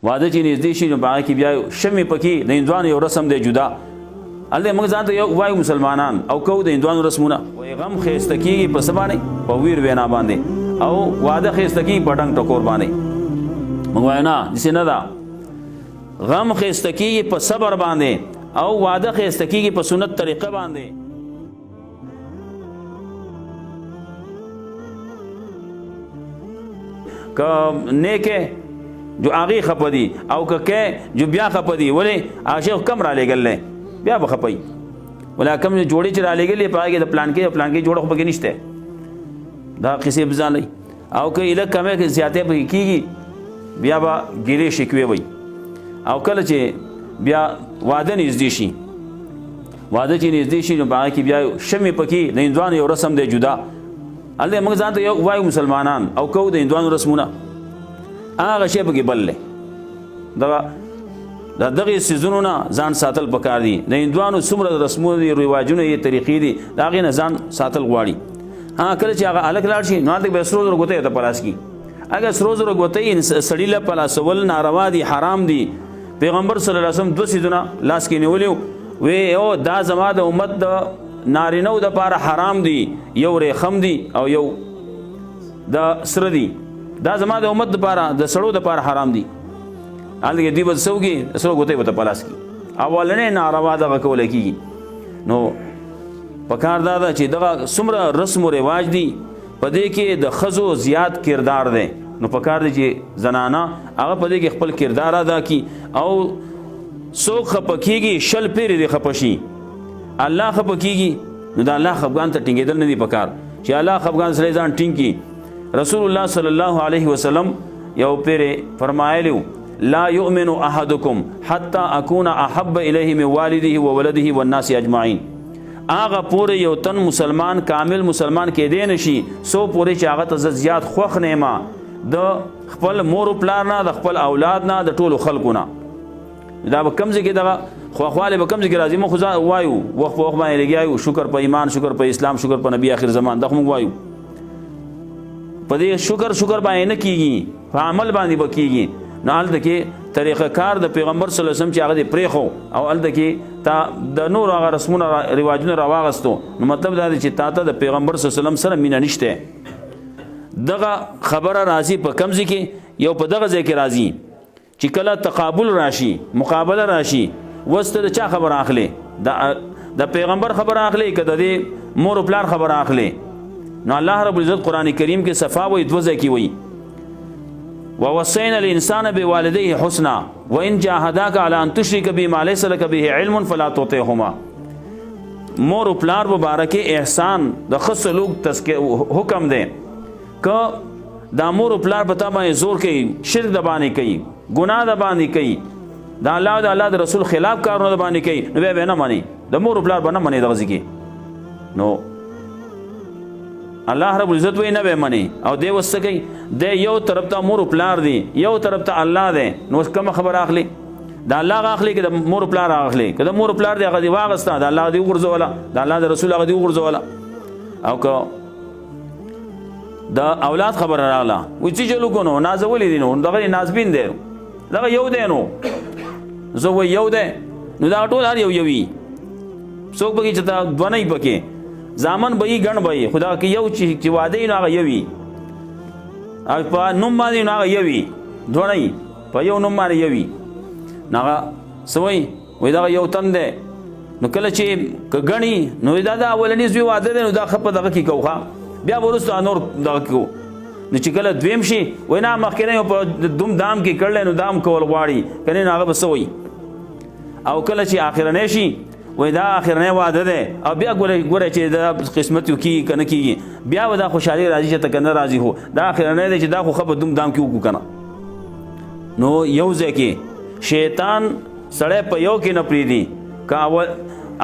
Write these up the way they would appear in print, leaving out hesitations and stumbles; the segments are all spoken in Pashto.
واده چې نږدې شي نو باغ کې بیا شمې پکې د هندوانو یو رسم دی جدا الته موږ ځان ته یو وایو مسلمانان او کو د هندوانو رسمونه وای غم خېسته کېږي په څه باندې په ویر وینا باندې او واده خېسته کېږي په ډنګ ټکور باندې موږ وایو نه داسې نه ده غم خېسته کېږي په صبر باندې او واده خېسته کېږي په سنت طریقه باندې که نیکه جو آغی خپدی او که جو بیا خپدی ولی عاشق کم را لګل بیا بخپي ولا کم جوړی چې را لګل پاګه د پلان کې جوړ خو بګی نشته دا قصې بزالي او که اله کمه کې زیاته به کیږي بیا با ګیره شکوي وي او کله چې بیا واده نږدې شي نو باغ کې بیا شمې پکې د هندوانو یو رسم دی جدا الته موږ ځان ته یو وایو مسلمانان او کو د هندوانو رسمونه هغه شی پکې بل دغه سيزونو نه ځان ساتل پکار دي د هندوانو څومره رسمونه دي رواجونه یې طریقې دي دا غي نه ځان ساتل غواړي کله چې هغه الګ لاړ شي نو هغه به سرو زرو غوته ته پلاس کی اگر سرو زرو غوته سړی له پلاسول ناروا دي حرام دي پیغمبر صلی الله علیه وسلم دو سيزونه لاس کې نیولیو وی او دا زما د امت د نارینو د پاره حرام دي یو رخم دي او یو د سره دي دا زما د امت د پاره د سړو د پاره حرام دي الګ دی وسوږي سره غوته وته پلاس کی اولنې ناروا د کول کیږي نو پکار دا چې دغه څومره رسم او رواج دي پدې کې د خزو زیات کردار دی نو پکار دی چې زنانا هغه پدې کې خپل کردار ادا کی او څوک خپکیږي شل پیر دی خپشي الله خپکیږي نو دا الله خفغان ته ټینګېدل نه دی پکار چې الله خفغان سره ځان ټینګي رسول الله صلی الله علیه وسلم یو پیر فرمایلیو لا يؤمن احدكم حتى اكون احب اليه من والده وولده والناس اجمعين اغه پورې یو تن مسلمان کامل مسلمان کې دی نشي سو پورې چې هغه ته زیات خوخ نیما د خپل مور پلار نه د خپل اولاد نه د ټولو خلکو نه دا به کم ځکه دغه خوخواله به کم ځکه راځي مخ وایو وخت په وخت باندې لګیایو شکر په ایمان شکر په اسلام شکر په نبی اخر زمان دغه موږ وایو په دې شکر باندې نه کیږي په عمل باندې بکیږي نه الته کې طریقه کار د پیغمبر صلی الله علیه وسلم چې هغه پرېخو او الته کې تا د نور هغه رسمونه رواجونه راواغستو نو مطلب دا دی چې تا ته د پیغمبر صلی الله علیه وسلم سره مینه نشته دغه خبره راځي په کمزې کې یو په دغه ځای کې راځي چې کله تقابل راشي مقابله راشي وسته د چا خبر اخلي د پیغمبر خبر اخلي کده د مور پلار خبر اخلي نو الله رب العزت قران کریم کې صفا وې دوزه کې وې ووصينا الانسان بوالديه حسنا وان جاهداك على ان تشرك بما ليس لك به علم فلا تطعهما مور پلار مبارک احسان د خصلوک حکم دی ک دا مور پلار پتا باندې زور کوي شرک د باندې کوي ګناه د باندې کوي دا الله د رسول خلاف کارونه د باندې کوي نو به نه مانی د مور پلار باندې مانی دغه ځکه نو الله رب العزت وی نه به منی او دی وسکي د یو طرف ته مور پلار دی یو طرف ته الله دی نو کوم خبر اخلي دا الله اخلي کې د مور پلار اخلي که د مور پلار دی هغه دی واغستا د الله دی ورزولا د الله د رسول هغه دی ورزولا او که د اولاد خبر راغله و چې چلو کو نو نازولې دي نو دغه نازبین دی دغه یو دی نو زه و یو دی نو دا ټول هر یو یوي څوک به چې دا دونی پکې زامن به یې ګڼ به خدا کې یو چې واده یې نو هغه یوي او په نوم باندې نو هغه یوي دونی په یو نوم باندې یوي نو هغه سوی وای دا یو تن دی نو کله چې ګڼي نو دا د اولنی زوی واده دی نو دا خپه دغه کې کوخه بیا ورسته نور دغه کو نو چې کله دویم شي وای نه مخکنه په دوم دام کې کړل نو دام کول غواړي کنه نه هغه بسوي او کله چې اخرنه شي وای دا اخرنه واده ده او بیا ګوره چې دا قسمت یو کی کنه کیږي بیا ودا خوشحالي راځي چې تکنه راځي هو دا اخرنه ده چې دا خو خپ دوم دام کې وکړه کنه نو یو ځکه شیطان سړی په یو کې نه پریدي کا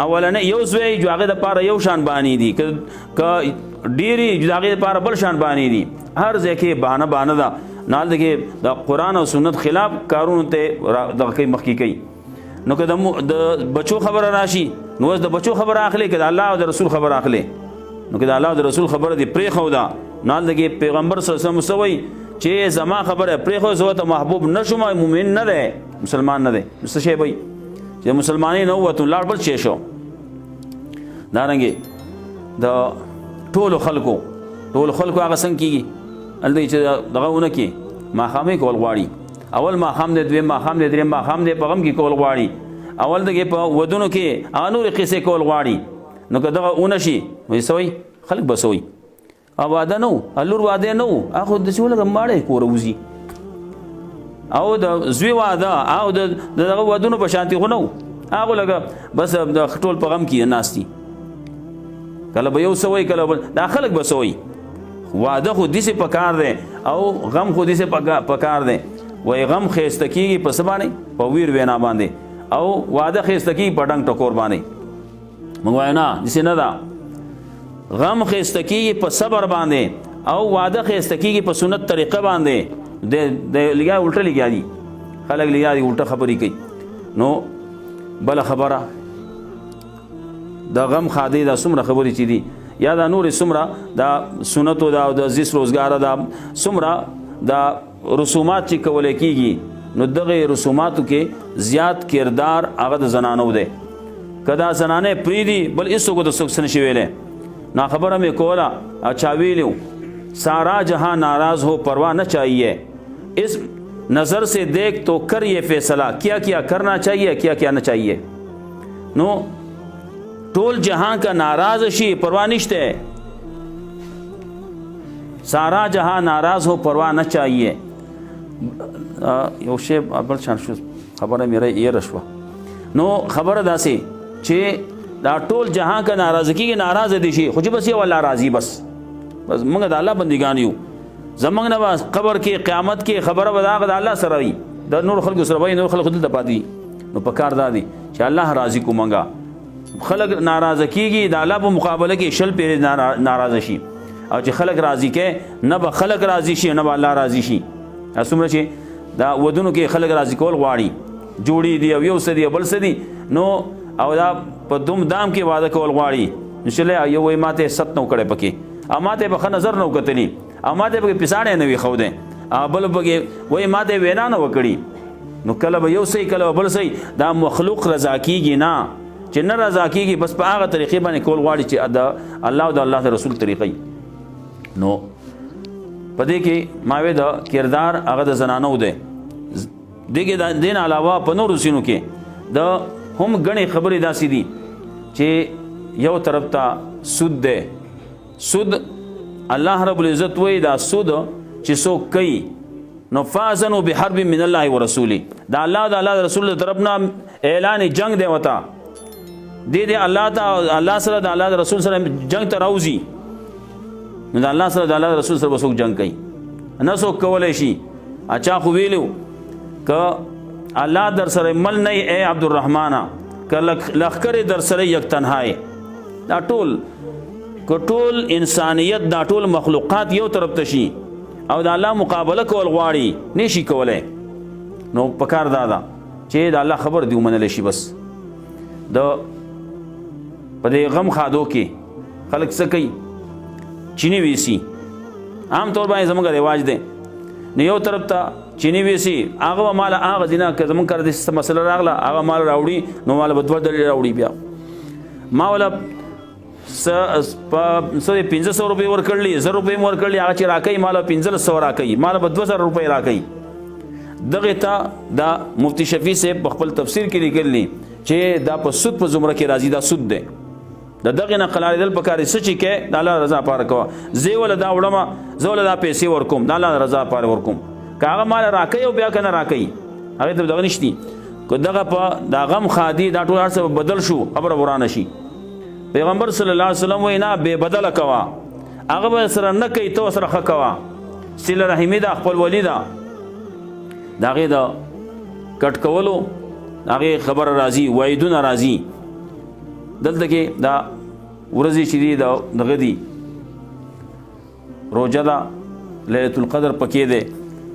اولنه یو زوی جو هغه د پاره یو شان باندې دي ک ډيري جو هغه د پاره بل شان باندې دي هر ځکه بهانه ده نال دغه د قران او سنت خلاف کارونه ته دغه مخکې کوي نو که د بچو خبر راشي نو د بچو خبر اخلي که د الله او د رسول خبر اخلي نو که د الله او د رسول خبر دی پرې خو دا نال دغه پیغمبر صلی الله علیه وسلم سوی چې زما خبره پرېښو زه ورته محبوب نه شوم مؤمن نه دی مسلمان نه دی نو څه شی به چې مسلمانۍ نه ووتو لاړ بل شی شو. دارنګې د ټولو خلکو هغه څنګه کېږي هلته چې دغه ونه کې ماښامې کول غواړي اول ماښام دی دویم ماښام دی دریم ماښام دی په غم کې کول غواړي اول دغې په ودونو کې هغه نورې قصې کول غواړي نو که دغه ونه شي نو څه وایي خلک به څه وایي واده نه و لور واده نه و هغه خو داسې ولږه ماړی کوره وځي او د زوی واده او د دغه ودونو په شانتي خو نه و هغه لږه بس د ټول په غم کې ناست دي کله به یو څه وایي کله بل دا خلک به څه وایي واده خو داسې پکار دی او غم خو داسې پکار دی وایي غم ښایسته کېږي په څه باندې په ویر وینا باندې او واده ښایسته کېږي په ډنګ ټکور باندې موږ وایو نه داسې نه ده غم ښایسته کېږي په صبر باندې او واده ښایسته کېږي په سنت طریقه باندې د لګیا الټه لګیا دي خلک لګیا دي الټه خبرې کوي. نو بله خبره د غم خادې دا څومره خبرې چې دي یا دا نورې څومره دا سنتو دا د زیست روزګاره دا څومره دا رسومات چې کولی کېږي نو دغه رسوماتو کې زیات کردار هغه د زنانو دی. که دا زنانې پرېږدي بل هېڅوک د څوک څه نشي ویلی. نا خبره میں کولا اچھا ویلیو سارا جہاں ناراض ہو پرواہ نہ چاہیے اس نظر سے دیکھ تو کر یہ فیصلہ کیا کیا کرنا چاہیے کیا کیا نہ چاہیے. نو ټول جہاں کا ناراض شي پرواہ نشته سارا جہاں ناراض ہو پرواہ نہ چاہیے. یو شی بل شان شو خبره مې یې رشوه نو خبره داسې چې دا ټول جهان کا ناراضه کېږي ناراضه دي شي خو چې بس یو الله راضي بس موږ د الله بندګان یو زموږ نه به قبر کې قیامت کې خبره به د هغه د الله سره وي د نور خلکو سره وي نور خلکو دلته پاتې نو په کار دا دی چې الله راضي کو منګه خلک ناراضه کېږي د الله په مقابله کې شل پیرې ناراضه شي او چې خلک راضي کې نه به خلک راضي شي نه به الله راضي شي. څومره چې دا ودونو کې خلک راضي کول غواړي جوړي دي او یو څه دي بل څه دي نو او دا په دوم دام کې واده کول غواړي انشاءالله یو وایي ماته ست نو کړی پکې او ماته به ښه نظر نه وکتلي او ماته پکې پساڼې نه وي ښودی او بل پکې وایي ماته وینا نه وکړي نو کله به یو صحیح کله به بل صحیح دا مخلوق رضا کېږي نه چې نه رضا کېږي بس په هغه طریقې باندې کول غواړي چې د الله او د الله د رسول طریقې. نو په دې کې ما وی د کردار هغه د زنانو دی دغه دین علاوه په نورو سینو کې د هم غني خبرې داسې دي چې یو طرف ته سود دی سود الله رب العزت وی دا سود چې څوک کوي نو فازنوا بحرب من الله ورسوله دا الله د الله رسول طرف نه اعلان جنگ دی وتا دې الله ته الله سره د الله رسول سره جنگ ته راوځي نو د الله سره د الله رسول سره وسوک جنگ کوي نه څوک کولی شي. اچھا خو ویلو که الله در سره مل نه اے عبدالرحمن که لخکر در سره یک تنهای دا ټول انسانیت دا ټول مخلوقات یو طرف ته شي او د الله مقابله کول غواړي نه شي کولی نو پکار دا ده چې د الله خبر دی ومنلی شي. بس د په دې غم خادو کې خلک څه کوي چینی ویسی عام طور باندې زموږ رواج دی نو یو طرف ته چینی ویسی هغه مال هغه دینه که زموږ کار دې مسله راغله هغه مال راوړي نو مال به دوه ډلې راوړي بیا ما ولا په 500 روپۍ ورکړلي 1000 روپۍ مې ورکړلي هغه چې راکوي مال 1500 راکوي مال به 2000 روپۍ راکوي. دغه ته دا مفتی شفیع صاحب په خپل تفسیر کې لیکلی چې دا په سود په زمره کې راځي دا سود دی د دغه نه قلاریدل پکاري څه چې کې د الله رضا پاره کوه زه ول دا وړم زه ول دا پیسې ورکوم د الله رضا پاره ورکوم که هغه مال راکوي او بیا که نه راکوي هغې ته دغه نشتي که دغه په دا غم خادي دا ټول هر څه بدل شو خبره ورانه شي. پیغمبر صلی الله علیه وسلم وایي نه بې بدله کوه هغه به سره نه کوي ته ورسره ښه کوه صله رحمي ده خپلولي ده د هغې د کټ کولو د هغې خبره راځي وعیدونه راځي. دلته کې دا ورځې چې دي دغه دي روژه ده لیلة القدر پکې دی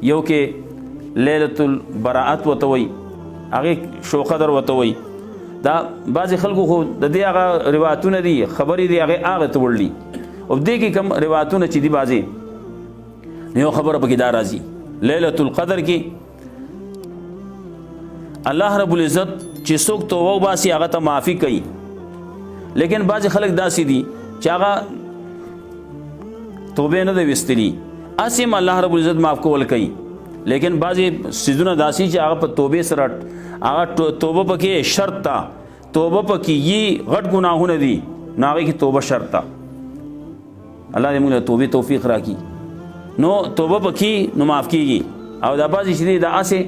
یو کې لیلة البراءت ورته وایي هغې شو قدر ورته وایي دا بعضې خلکو خو د دې هغه روایتونه دي خبرې دي هغې هغه ته وړلي او دې کې کوم روایتونه چې دي بعضې یو خبره پکې دا راځي لیلۃ القدر کې الله رب العزت چې څوک توبه وباسي هغه ته معافي کوي، لیکن بعض خلک داسې دي چې هغه توبه نه دی وستلی، اسیم الله رب العزت معاف کول کوي، لیکن بعضې څیزونه داسې چې هغه په توبې سره هغه توبه پکې شرط ته، توبه پکې یي غټ ګناهونه دي نو هغې کې توبه شرط ته. الله دې موږ له توبې توفیق راکړي. نو توبه پکې نو معاف کېږي، او دا بعضې چې دي دا هسې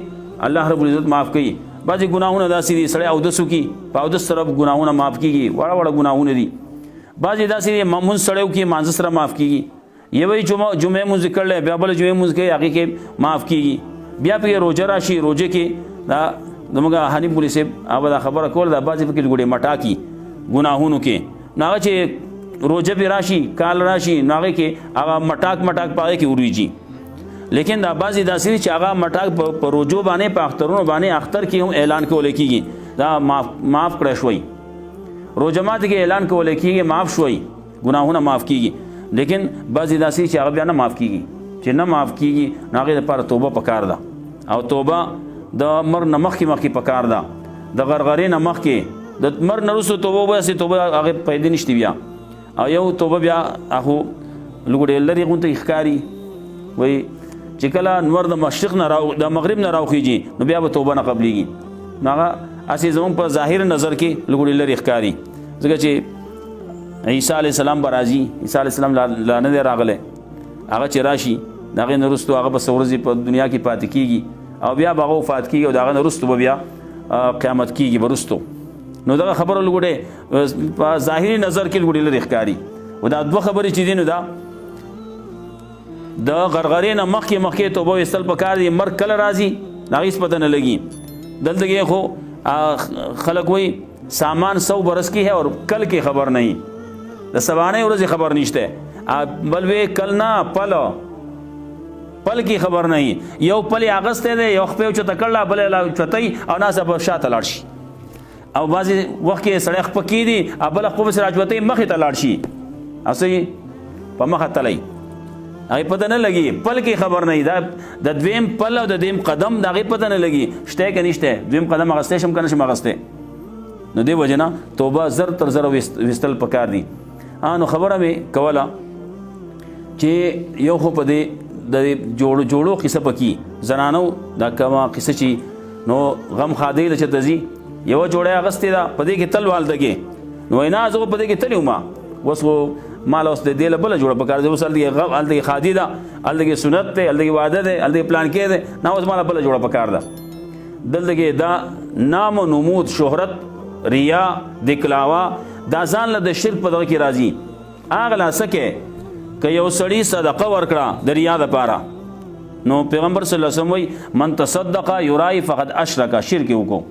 الله رب العزت معاف کوي. بعضې ګناهونه داسې دي سړی اودس وکړي په اودس سره ګناهونه معاف کېږي، وړه وړه ګناهونه دي. بعضې داسې دي مونځ سړی وکړي مانځه سره معاف کېږي، یوې جمعې مونځ کړلی بیا بله جمعې مونځ کوي هغې کې معاف کېږي. بیا پکې روژه راشي، روژه کې دا زموږ حنیف مولوي صاحب هغه دا خبره کوله دا بعضې پکې ګوډې مټاکي ګناهونو کې، نو هغه چې روژه پې راشي کال راشي نو هغې کې هغه مټاک په هغې کې وریږي. لیکن دا بعضې داسې دي چې هغه مټاک په روژو باندې په اخترونو باندې اختر کې هم اعلان کولی کېږي دا معاف کړی شوی، روژه ماتې کې اعلان کولی کېږي معاف شوی، ګناهونه معاف کېږي. لیکن بعضې داسې چې هغه بیا نه معاف کېږي، چې نه معاف کېږي نو هغې دپاره توبه پکار ده، او توبه د مر نه مخکې پکار ده، د غرغرې نه مخکې د مر نه وروسته توبه وباسې توبه هغې پیدا نشته بیا. او یو توبه بیا هغو لږ لرې غونته ښکاري، وایي چې کله نور د مشرق نه د مغرب نه راوخیږي نو بیا به توبه نه قبلیږي، نو هغه هسې زموږ په ظاهر نظر کې لږ لرې ښکاري، ځکه چې عیسی علیه السلام به راځي، عیسی علیه السلام لا نه دی راغلی، هغه چې راشي د هغې نه وروستو هغه به څه ورځې په دنیا کې پاتې کېږي او بیا به هغه وفات کېږي او د هغه نه وروستو به بیا قیامت کېږي به وروستو. نو دغه خبره لږ په ظاهري نظر کې لږ لرې ښکاري. و دا دوه خبرې چې دي نو دا د غرغرې نه مخکې توبه ویستل پکار دي. مرګ کله راځي د هغې هېڅ پته نه لګي. دلته کې خو خلک وایي سامان 100 برس کی ہے اور کل کی خبر نہیں، د سبانه ورځې خبر نشته، بل وی کل نه پل کی خبر نہیں. یو پل اغسته دی یو خپل چته کړه بل لا چتای او ناسه په شاته لاړ شي، او بعضی وخت کې سړی خپل کی دی بل خپل سره چتای مخې ته لاړ شي، اصلي په مخه تلای هغه پته نه لګي، پل کی خبر نه. دا د دویم پل او د دیم قدم دا هغه پته نه لګي شته کې نشته، دویم قدم اغسته شم کنه شم اغسته. نو دی وجنه توبه زر تر زر وستل پکار دي. نو خبره مې کوله چې یو خو په دې د جوړو قصه پکې زنانو دا کومه قصه چې نو غم خادی له چتزي یو جوړه اغستې دا په دې کې تل والدګي نو نه زه په دې کې تلو ما وسو مال اوس دې له بل جوړه پکار دې وسل دې غم ال دې خادی دا ال دې سنت ته ال دې وعده ده ال دې پلان کې ده نه اوس مال بل جوړه پکار ده. دلته کې دا نام او نمود شهرت ریا دکلاوا دا ځان له د شرک په دغه کې راځي. اغلا سکه که یو سړی صدقه ورکړه د ریا دپاره نو پیغمبر صلی الله علیه وسلم وایي من تصدق یرای فقد اشرک، شرک وکړو.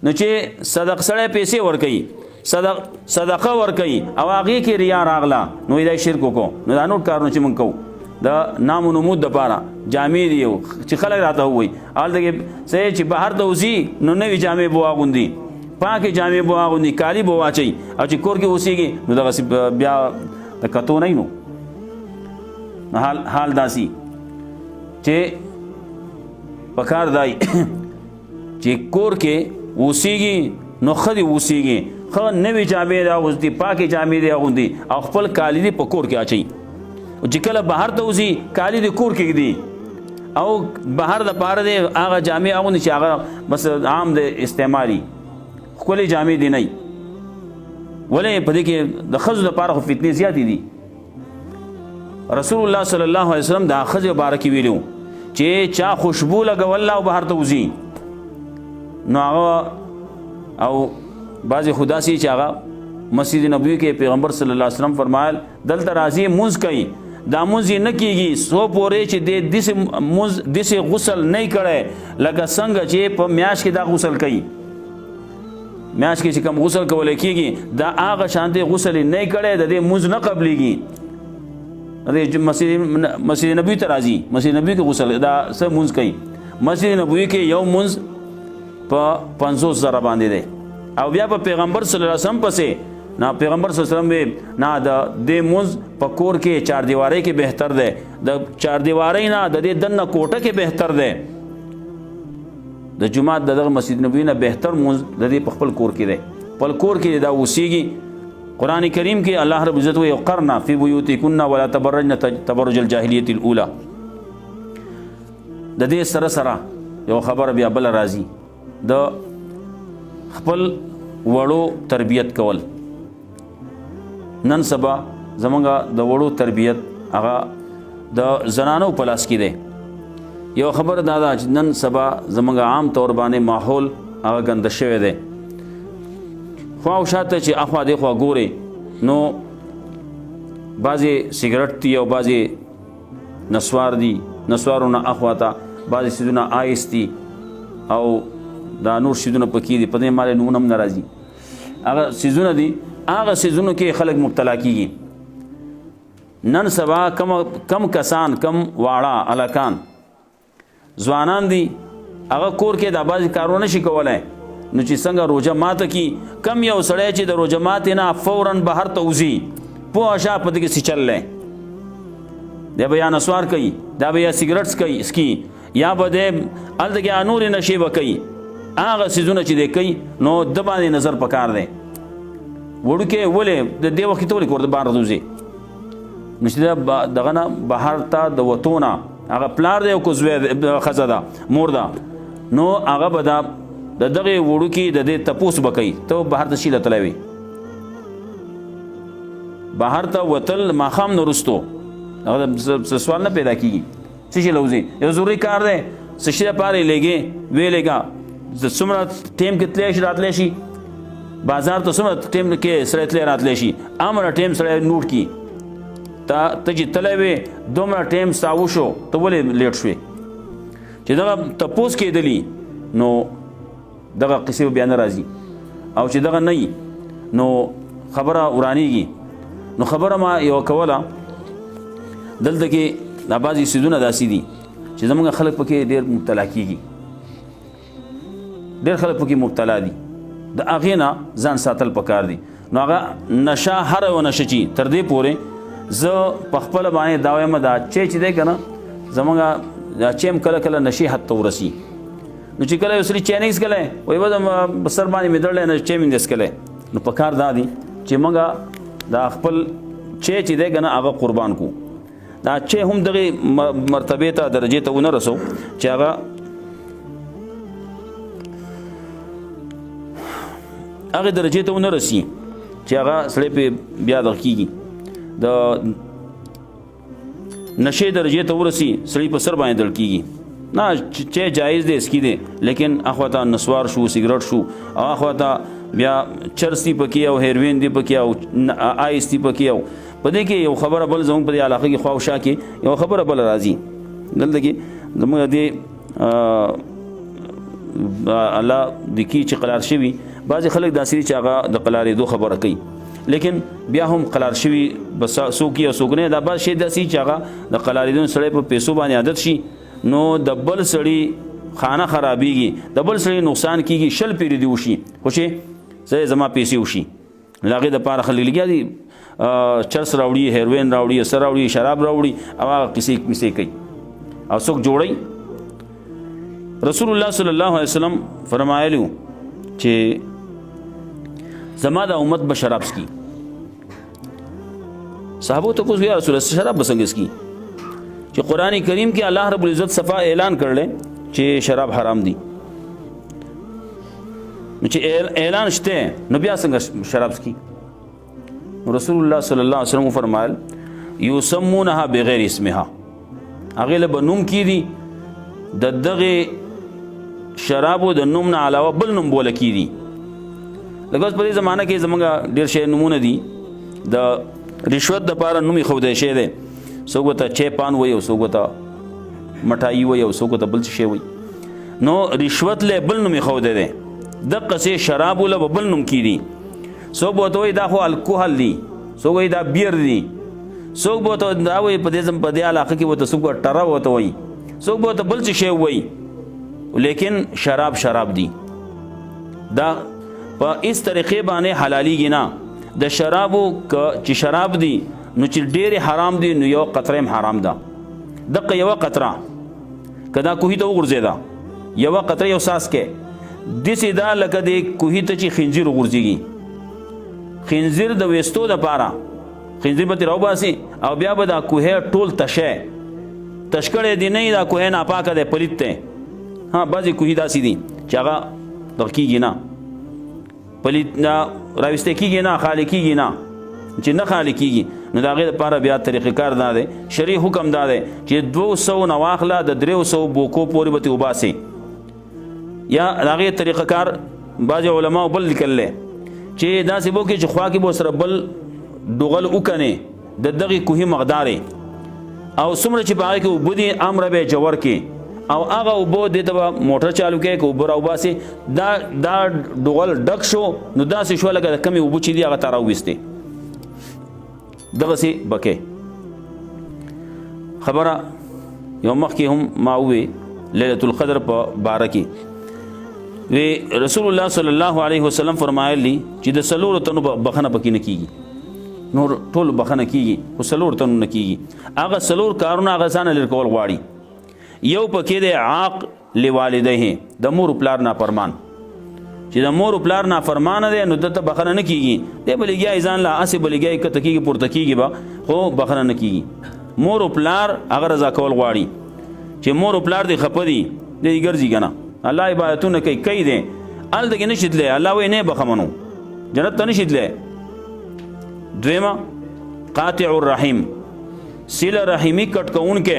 نو چې سړی پیسې ورکوي صدقه ورکوي او هغې کې ریا راغله نو دا شرک وکړو. نو دا نور کارونه چې موږ کوو د نام و نمود دپاره جامې دي چې خلک راته ووایي هلته کې څه چې بهر ته وځي نو نوې جامې به واغوندي، پاکې جامې به واغوندي، کالي به واچوي، او چې کور کې اوسېږي نو دغسې بیا د کتو نه نو حال داسي چې پکار دای چې کور کې اوسېږي نو ښه دې اوسېږي، ښه نوې جامې دې اغوندي، پاکې جامې دې اغوندي او خپل کالي دې په کور کې اچوي. چې کله بهر ته وځي کالي دې کور کې ږدي او بهر دپاره دې هغه جامې اغوندي چې هغه بس عام د استعمالي ښکلې جامې دې نه وي. ولې په دې کې د ښځو دپاره خو فتنې زیاتې دي. رسول الله صلی الله علیه وسلم د ښځې باره کې ویلي چې چا خوشبو لګوله او بهر ته وځي نو هغه او بعضې خو داسې چې هغه مسجد نبوي کې پیغمبر صلی الله علیه وسلم فرمایل دلته راځي مونځ کوي، دا مونځ یې نه کېږي څو پورې چې داسې غسل نه یې کړی لکه څنګه چې په میاشت کې دا غسل کوي. میاشت کې چې کوم غسل کولی کېږي دا هغه شانتې غسل یې نه یې کړی د دې مونځ نه قبلیږي. مسجد نبوي ته راځي، مسجد نبوي کې غسل دا څه مونځ کوي، مسجد نبوي کې یو مونځ په 500 زره باندې دی او بیا په پیغمبر صلی الله علیه وسلم پسې نا پیغمبر صلی الله علیه وسلم نا د موز په کور کې چار دیواری کې بهتر ده، د چار دیواری نه د دې دنه کوټه کې بهتر ده، د جمعه دغه مسجد نبوي نه بهتر موز د دې په خپل کور کې ده، په کور کې دا وسیږي۔ قرآن کریم کې الله رب عزت وایي قرنا فی بیوتکن ولا تبرجن تبرج الجاهلیت الاولى۔ د دې سره سره یو خبر بیا بل راځي، د خپل وړو تربیت کول۔ نن سبا زمونږ د وړو تربیت هغه د زنانو په لاس کې دی۔ یو خبر دا ده چې نن سبا زمونږ عام طور باندې ماحول هغه ګنده شوی دی، خوا او شاته چې اخوا دېخوا ګورې نو بعضې سګرټ دي او بعضې نسوار دي، نسوارو نه اخوا ته بعضې سیزونه آیس دي او دا نور سیزونه پکې دي، په دې مالې نومونه هم نه راځي، هغه سیزونه دي، هغه سیزونو کې خلک مبتلا کېږي۔ نن سبا کم کسان، کم واړه الکان ځوانان دي، هغه کور کې دا بعضې کارونه نشي کولی، نو چې څنګه روژه ماته کی، کم یو سړی چې د روژه ماتې نه فوراً بهر ته وځي، پوه شه په دې کې څه چل دی، دی به یا نسوار کوي، دا به یا سګرټس سکي، یا به دی هلته کې نورې نشې به کوي، هغه څیزونه چې دی کوي نو د باندې نظر پکار دی۔ وړوکی ولې د دې وخت ته ولې کور د بهر وځي، نو چې دغه نه بهر ته د وتو نه هغه پلار دی او که ښځه ده مور ده، نو هغه به دا د دغې وړوکي د دې تپوس به کوي، ته بهر ته شي تللی وي، بهر ته وتل ماښام نه وروستو هغه سوال نه پیدا کېږي، څه شي له وځي، یو ضروري کار دی، څه شي دپاره یې لېږې ویې لېږه، څومره ټیم کې تللی شي راتلی شي، بازار ته څومره ټیم کې سړی تللی راتلی شي، امره ټیم سړی نوټ کړي، ته چې تللی وې دومره ټیم ستا وشو، ته ولې لیټ شوې، چې دغه تپوس کېدلي نو دغه قصې بیا نه راځي، او چې دغه نه وي نو خبره ورانېږي۔ نو خبره ما یوه کوله، دلته کې دا بعضې څیزونه داسې دي چې زموږ خلک پکې ډېر مبتلا کېږي، ډېر خلک پکې مبتلا دي، د هغې نه ځان ساتل پکار دي۔ نو هغه نشه، هر یوه نشه چې تر دې پورې زه په خپله باندې دا وایم دا چې دی که نه زموږ دا چې هم کله کله نشي حد ته ورسي، نو چې کله یو سړي چای نه څښلی وایي به سر باندې مې دړلی نه چای مې نه څښلی، نو په کار دا دی چې موږ دا خپل چای چې دی که نه هغه قربان کړو، دا چای هم دغې مرتبې ته درجې ته ونه رسو چې هغه هغې درجې ته ونه رسي چې هغه سړی پې بیا دغه کېږي، د نشې درجې ته ورسي سړي په سر باندې دړ کېږي، نه چای جایز دی اسکی دی، لیکن اخوا ته نسوار شو، سګرټ شو، او اخوا ته بیا چرس دی پکې او هیروین دی پکې او آیس دی پکې، او په دې کې یو خبره بل زموږ په دې علاقه کې خوا او شا کې یو خبره بل راځي، دلته کې زموږ دې الله د کې چې قرار شوي، بعضې خلک داسې دي چې هغه د قرارېدو خبره کوي، لیکن بیا هم قرار شوي بس څوک یا څوک نه، دا بعض شی داسې چې هغه د قرارېدو سړی په پیسو باندې عادت شي، نو د بل سړي خانه خرابېږي، د بل سړي نقصان کېږي، شل پیرې دې وشي خو چې زه زما پیسې وشي، نو د هغې دپاره خلک لګیا دي چرس راوړي، هیروین راوړي، سر راوړي، شراب راوړي، او هغه کیسې کوي او څوک جوړوي۔ رسول الله صلی الله علیه وسلم فرمایلی و چې زما د امت به شراب څکي، صحابو ته پوښتنه یا رسول الله شراب به څنګه څکي، چې قرآن کریم کې الله رب العزت صفا اعلان کړل چې شراب حرام دي، نو چې اعلان شته نو بیا څنګه شراب څکي، رسول الله صلی الله علیه وسلم فرمایل یسمونها بغیر اسمها، هغې له به نوم کیدي د دغې شرابو د نوم نه علاوه بل نوم بوله کیدي، لکه اوس په دې زمانه کې زموږ ډېر شی نومونه دي، د رشوت دپاره نوم ایښودی شی دی، څوک ورته چای پان وایي او څوک ورته مټایي وایي او څوک ورته بل څه شی وایي، نو رشوت له بل نوم ایښودی دی، دقسې شرابو له به بل نوم کیدي، څوک به ورته وایي دا خو الکوهل دي، څوک وایي دا بیر دي، څوک به ورته دا وایي په دې علاقه کې ورته څوک ټره ورته وایي، څوک به ورته بل څه شی وایي، لیکن شراب دي، دا په اس طریقې باندې حلالېږي نه، د شرابو چې شراب دي نو چې ډېرې حرام دي نو یو قطره هم حرام ده. دقه یوه قطره که دا کوهي ته وغورځېده یوه قطره یو ساس کې داسې ده لکه د کوهي ته چې خنزیر وغورځېږي. خنزیر د ویستو دپاره خنزیر به ترې راوباسي او بیا به دا کوهی ټول تشی تش کړی دی نه دا کوهی ناپاکه دی پلیت دی. ها بعضې کوهي داسې دي چې هغه دغه کېږي نه پلیت نه راویستی کېږي نه خالي کېږي نه چې نه خالي کېږي نو د هغې دپاره بیا طریقې کار دا دی شرعي حکم دا دی چې 200 نه واخله د 300 بوکو پورې به ترې وباسې. یا د هغې طریقه کار بعضې علماو بل لیکلی چې داسې به وکړي چې خوا کې به ورسره بل ډوغل وکنې د دغې کوهي مقدارې او څومره چې په هغې کې اوبه دي امره به یې جوور کې او هغه اوبه دې ته به موټر چالو کې که اوبه راوباسې دا ډوغل ډک شو نو داسې شوه لکه د کمې اوبه چې دي هغه ته راوویستې دغسې بکې. خبره یو مخکې هم ما ووې لیلة القدر په باره کې وی رسول الله صلی الله علیه وسلم فرمایلی چې د څلورو تنو بخنه پکې نه کېږي نور ټول بخنه کېږي خو څلورو تنو نه کېږي. هغه څلور کارونه هغه ځانه لرې کول غواړي. یو پکې دی عاق لوالدیه د مور و پلار نافرمان چې د مور و پلار نافرمانه دی نو دته بخنه نه کېږي. دی به لګیا ځان له هسې به لګیا کته کېږي پورته کېږي به خو بخنه نه کېږي. مور و پلار هغه رضا کول غواړي چې مور و پلار دی خفه دي دی ګرځي که نه الله عبادتونه کوي دی هلته کې نشي تللی الله وایي نه یې بخمنو جنت ته نشي تللی. دویمه قاطع الرحیم صله رحیمي کټ کوونکی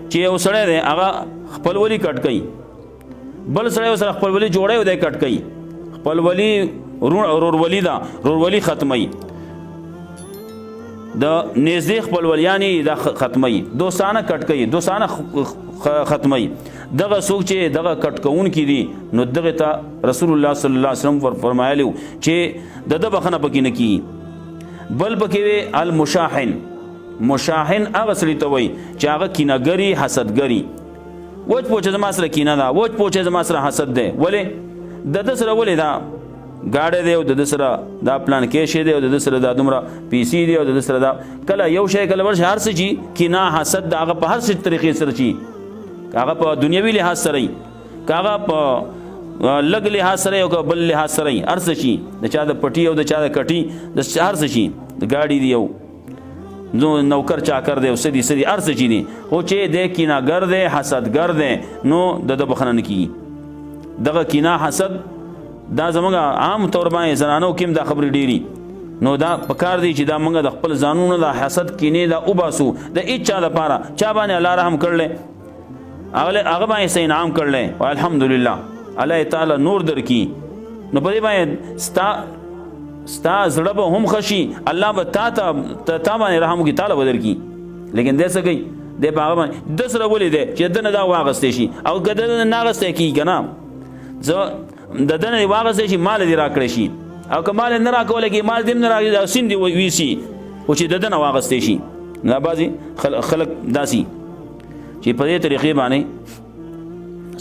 چې یو سړی دی هغه خپلولي کټ کوي بل سړی ورسره خپلولي جوړی دی کټ کوي خپلولي رورولي ده رورولي ختموي د نږدې خپلولیانې دا ختموي دوستانه کټ کوي دوستانه ختموي. دغه څوک چې دغه کټ کوونکي دي نو دغه ته رسول الله صلی الله علیه وسلم فرمایلی چې د ده بخنه پکې نه کېږي. بل پکې وی المشاحن مشاحن هغه سړي ته وایي چې هغه کینهګري حسدګري وچ پوچه زما سره کینه ده وچ پوچه زما سره حسد دی ولې د ده سره ولې دا گاڑی دی او د سره دا پلان کې شی دی او د سره دا دومره پیسې دی او د سره دا کله یو شی کله بل شی هر څه چی کینه حسد دا هغه په هر څه طریقې سره چی هغه په دنیوي لحاظ سره هغه په لګ لحاظ سره او بل لحاظ سره هر څه چی د چا د پټي او د چا د کټي د هر څه چی د گاڑی دی او نو نوکر چاکر دی او سدي هر څه چی دی او چې د کینهګر دی حسدګر دی نو د بخنه نه کیږي. دغه کینه حسد دا زمونږ عام طور باندې زنانو کې هم دا خبرې ډېري نو دا پکار دی چې دا موږ د خپل ځانونو د حسد کینې دا وباسو د هېڅ چا دپاره چا باندې الله رحم کړلی هغه باندې څه انعام کړلی او الحمدلله الله تعالی نور درکړي نو په دې باندې ستا زړه به هم ښه الله به تا باندې رحم وکړي تعالی به درکړي. لیکن دی څه کوي دی په هغه باندې ده سره ولې دی چې ده نه دا واغستی شي او که ده نه اخیستی کېږي که نه زه د ده نه واغستی شي مال دې راکړی شي او که مال نه راکولی کېږي مال دې هم نه راکړي سین دې ویسي خو چې د ده نه واغستی شي. دا بعضې خلک داسې چې په دې طریقې باندې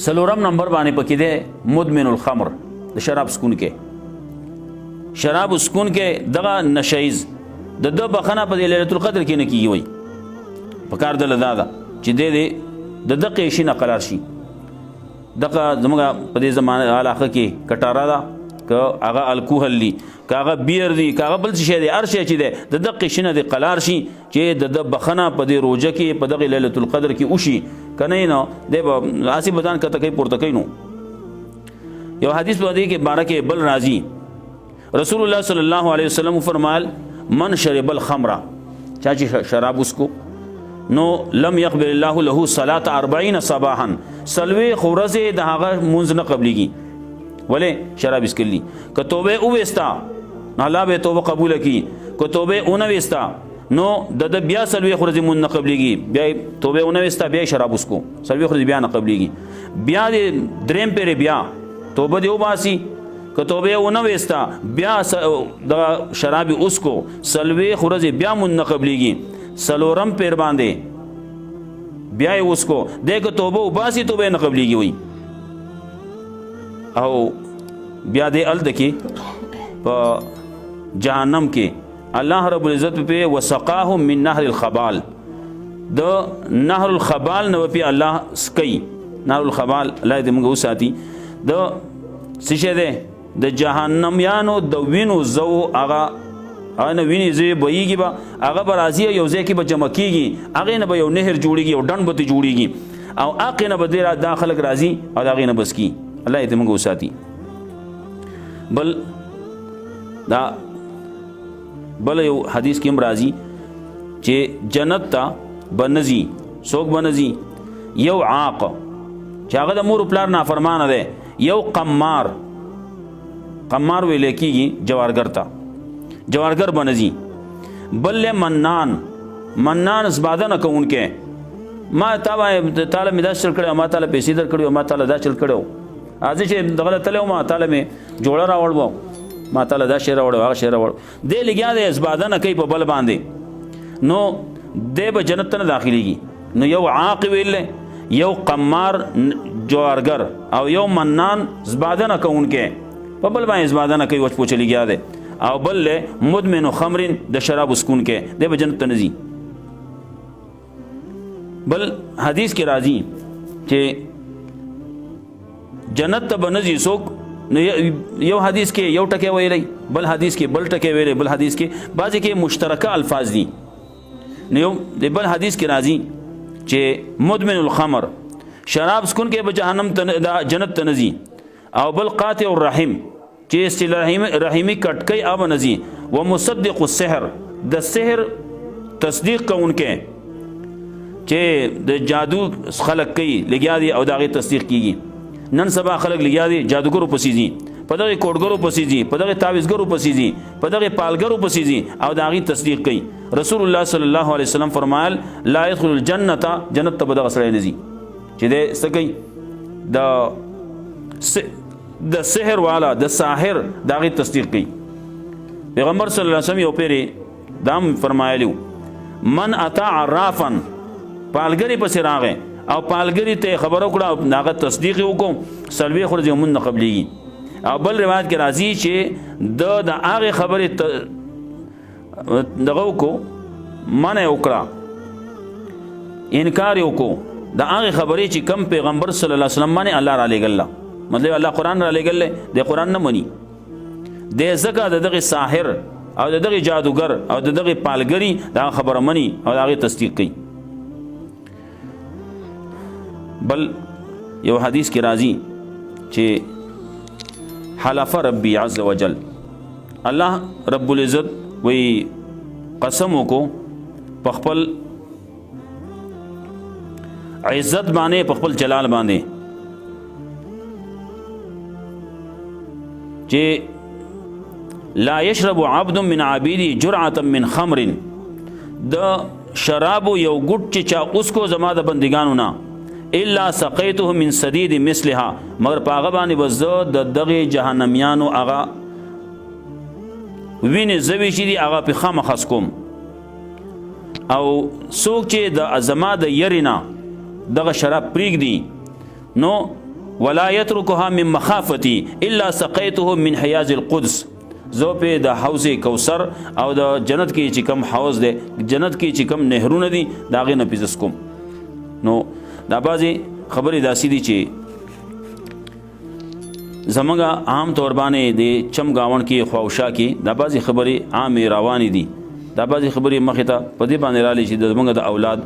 څلورم نمبر باندې پکې دی مدمن الخمر د شراب سکون کې شراب سکون کې دغه نشیز د ده بخنه په دې لیلة القدر کې نه کېږي وایي پکار دله دا ده چې دی د دقې شي نه قرار شي. دغه زموږ په دې زمانه علاقه کې کټاره ده که هغه الکوهل دي که هغه بیر دي که هغه بل څه شی دی هر شی چې دی د دقې شي نه دی قرار شي چې د ده بخنه په دې روژه کې په دغې لیلة القدر کې وشي که نه نو دی به هسې به ځان کته کوي پورته کوي. نو یو حدیث په دې کې باره کې بل راځي رسول الله صلی الله علیه وسلم فرمایل من شرب الخمر چا چې شراب اسکو نو لم يقبل الله له صلاة 40 صباحا سلوی خورزه د هغه مونځ نه قبلېږي ولې شراب اسکلی که توبه وویستا الله به توبه قبول کړي که توبه ونه ویستا نو د بیا سلوی خورزه مونځ نه قبلېږي بیا توبه ونه ویستا بیا شراب اسکو سلوی خورزه بیا نه قبلېږي بیا د دریم پیره بیا توبه دی وباسي که توبه ونه ویستا بیا د شراب اسکو سلوی خورزه بیا مونځ نه قبلېږي سلورم پیر باندې بیا یې اوس کو دی که توبه وباسي توبه یې نه قبلېږي وایي او بیا دی هلته کې په جهنم کې الله رب العزت په وسقاهم من نهر الخبال د نهر الخبال نو په الله سکي نهر الخبال الله دې موږ وساتي د سشه ده د جهنم یانو د وینو زو هغه نه ویني زی بهیږي به هغه به راځي یو ځای کې به جمع کېږي هغې نه به یو نهر جوړېږي یو ډنډ به ترې جوړېږي او هغې نه به دې دا خلک راځي او د هغې نه بس کي الله یې موږ وساتي. بل دا بل یو حدیث کې هم راځي چې جنت ته به نځي څوک به نځي یو عاق چې هغه د مور پلار نافرمانه دی یو قمار ویلی کېږي جوارګر ته جوارګر به نځي بل منان زباده نه کوونکی ما تاله مې دا چل کړی ما تاله پیسې در کړي ما تاله دا چل کړی راځي چې دغه تللی وم تاله مې جوړه راوړ ما تاله دا شی راوړ هغه شی راوړ دی لګیا دی زباده نه کوي په بل باندې نو دی به جنت ته نه داخلېږي نو یو عاق ویلی یو قمار جوارګر او یو منان زباده نه کوونکی په بل باندې زباده نه کوي وچ پوچه لګیا دی او بل مدمن خمرین د شراب اسکون کې دی به جنت ته نه ځي. بل حدیث کې راځي چې جنت ته به نه ځي څوک یو حدیث کې یو ټکی ویلی بل حدیث کې بل ټکی ویلی بل حدیث کې بعضې کې مشترکه الفاظ دي نو یو د بل حدیث کې راځي چې مدمن الخمر شراب سکون کې به جنت ته نه ځي او بل قاطع الرحم چې رحیمی کټکی اب نه ځي و مصدق السحر د سحر تصدیق کوونکی چې د جادو خلق کوي لګیا دي او د هغې تصدیق کېږي نن سبا خلک لګیا دي جادوګرو پسې ځي په دغې کوډګرو پسې ځي په دغې تعویذګرو پسې ځي په دغې پالګرو پسې ځي او د هغې تصدیق کوي. رسول الله صلی الله علیه وسلم فرمایل لا يدخل الجنة جنت ته به دغه سړی نه ځي چې دی څه کوي د سحر والا د ساحر د هغې تصدیق کوي. پیغمبر صلی الله علیه وسلم یو پیرې دا هم فرمایلی من اتا عرافا پالګرې پسې راغی او پالګرې ته خبره وکړه هغه تصدیق یې وکړو څلوېښت ورځې مونځ نه قبلېږي او بل روایت کې راځي چې د هغې خبرې دغه وکړو منع یې وکړه انکار یې وکړو د هغې خبرې چې کم پیغمبر صلی الله علیه وسلم باندې الله را لېږله مطلب الله قرآن را لېږلی دی قرآن نه مني دی ځکه د دغې ساحر او د دغې جادوګر او د دغې پالګري د هغه خبره مني او د هغې تصدیق کوي. بل یو حدیث کې راځي چې حلف ربي عز وجل الله رب العزت وی قسم وکړو په خپل عزت باندې په خپل جلال باندې چې لا يشرب عبد من عبيدي جرعة من خمر د شرابو یو ګوټ چې چا اوس کو زما د بندګانو نه الا سقيته من سديد مثلها مگر په هغه باندې به زه د دغې جهنمیانو هغه وینې زوی چې دي هغه پې خامخا څکوم او څوک چې د زما د یرې نه دغه شراب پرېږدي نو ولا يتركها من مخافتي الا سقيته من حياز القدس زه پې د حوض کوثر او د جنت کې چې کم حوض دی جنت کې چې کم نهرونه دي د هغې نه پې زه څکوم. نو دا بعضې خبرې داسې دي چې زمونږ عام طور باندې د چم گاون کې خواوشا کې دا بعضې خبرې عامې روانې دي دا بعضې خبرې مخې ته په دې باندې رالی چې زمونږ د اولاد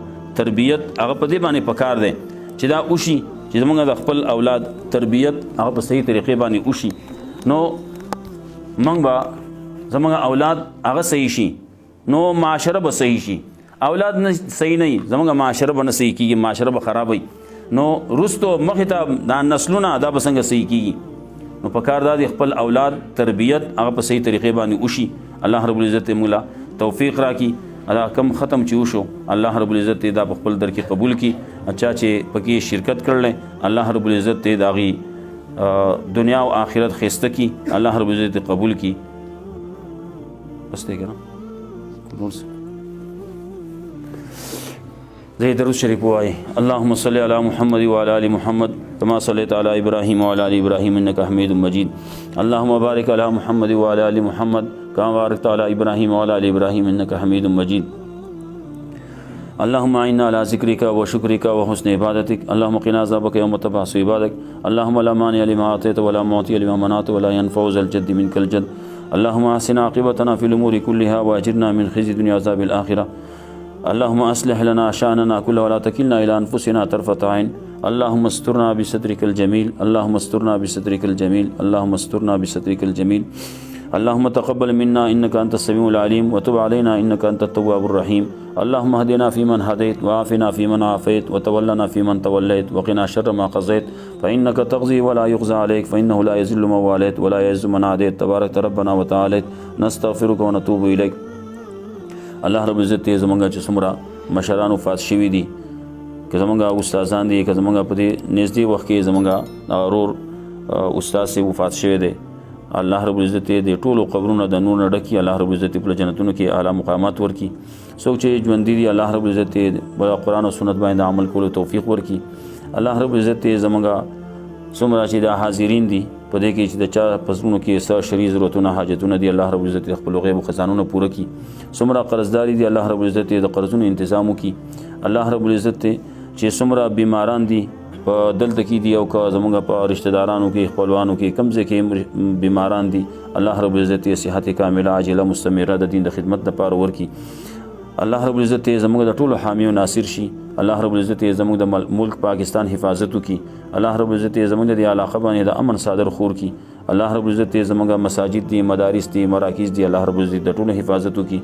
تربیت هغه په دې باندې پکار دی چې دا وشي چې زمونږ د خپل اولاد تربیت هغه په صحیح طریقې باندې وشي نو موږ به زمونږ اولاد هغه صحیح شي نو معاشره به صحیح شي. اولاد نه صحیح نه وي زمونږ معاشره به نه صحیح کېږي معاشره به خرابوي نو وروستو مخې ته دا نسلونه دا به څنګه صحیح کېږي. نو پکار دا دی خپل اولاد تربیت هغه په صحیح طریقې باندې وشي. الله رب العزت موږ له توفیق راکړي دا کم ختم چې وشو الله رب العزت دا په خپل در کې قبول کړي اچھا چې پکې شرکت کړل الله رب العزت دا غي دنیا او آخرت خسته کړي الله رب العزت قبول کړي. بس ته کنه زي درود شريف واي اللهم صل على محمد وعلى ال محمد كما صليت على إبراهيم وعلى آل إبراهيم إنك حميد مجيد. اللهم بارك على محمد وعلى آل محمد كما باركت على إبراهيم وعلى آل إبراهيم إنك حميد مجيد. اللهم أعنا على ذكرك وشكرك وحسن عبادتك. اللهم قنا عذابك يوم تبعث عبادك. اللهم لا مانع لما أعطيت ولا معطي لما منعت ولا ينفع ذا الجد منك الجد. اللهم أحسن عاقبتنا في الأمور كلها وأجرنا من خزي الدنيا وعذاب الآخرة. اللهم أصلح لنا شأننا كله ولا تكلنا إلى أنفسنا طرفة عين. اللهم استرنا بسترك الجميل. اللهم استرنا بسترك الجميل. اللهم استرنا بسترك الجميل. اللهم تقبل منا إنك أنت السميع العليم وتب علينا إنك أنت التواب الرحيم. اللهم اهدنا فيمن هديت وعافنا فيمن عافيت وتولنا فيمن توليت وقنا شر ما قضيت فإنك تقضي ولا يقضى عليك فإنه لا يذل من واليت ولا يعز من عاديت تبارك ربنا وتعالى. نستغفرك ونتوب إليك. الله رب العزت زمونږ چې څومره مشران وفات شوي دي، که زمونږ استادان دي، که زمونږ په دې نږدې وخت کې زمونږ ورور استاد صاحب وفات شوی دی، الله رب العزت دې ټولو قبرونه د نور نه ډکي. الله رب العزت په جنتونو کې اعلی مقامات ورکي. څوک چې ژوندي دي الله رب العزت په قرآن او سنت باندې عمل کولو توفیق ورکي. الله رب العزت زمونږ څومره چې د حاضرین دي په دې کې چې د چا په زړونو کې څه شرعي ضرورتونه حاجتونه دي الله رب العزت خپل غیب خزانونه پوره کړي. څومره قرضداري دي الله رب العزت د قرضونو تنظیم وکړي. الله رب العزت چې څومره بیماران دي په دلته کې دي او که زمونږ په رشتہ دارانو کې خپلوانو کې کوم ځای کې بیماران دي الله رب العزت صحت کامله عاجله مستمره د دین د خدمت لپاره ورکړي. الله رب العزت زموږ د ټولو حامی او ناصر شي. الله رب العزت زموږ د ملک پاکستان حفاظت وکړي. الله رب العزت زموږ د علاقه باندې د امن صادر خور کړي. الله رب العزت زموږ مساجد دي، مدارس دي، مراکز دي، الله رب العزت د ټولو حفاظت وکړي.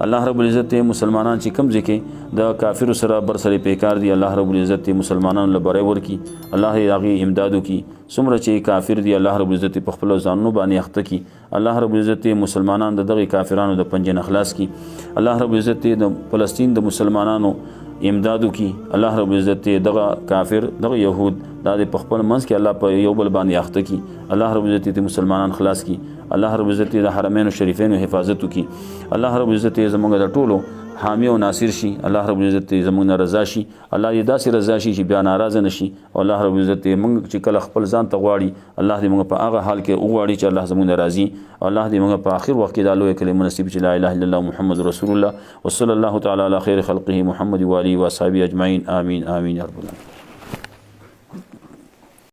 الله رب العزت مسلمانان چې کوم ځای کې د کافرو سره بر سره پیکار دي الله رب العزت مسلمانانو له بری ورکړي. الله یې هغې امداد وکړي. څومره چې کافر دي الله رب العزت په خپلو ځانونو باندې اخته کړي. الله رب العزت مسلمانان د دغې کافرانو د پنجې نه خلاص کړي. الله رب العزت د فلسطین د مسلمانانو امداد وکړي. الله رب العزت دغه کافر دغه یهود دا د په خپل منځ کې الله په یو بل باندې اخته کړي. الله رب العزت د مسلمانان خلاص کړي. الله رب العزت د حرمین شریفین حفاظت وکړي. الله رب العزت زموږ د ټولو حامی او ناصر شي. الله رب العزت زموږ نه رضا شي. الله دې داسې رضا شي چې بیا ناراضه نشي. او الله رب العزت موږ چې کله خپل ځان ته غواړي الله دې موږ په هغه حال کې وغواړي چې الله زموږ نه راضي. الله دې موږ په آخر وخت کې دا لویه کلمه نصیب چې لا اله الا الله محمد رسول الله وصلی الله تعالی علی خیر خلقه محمد و آله و اصحابه اجمعین. آمین آمین یا رب العالمین.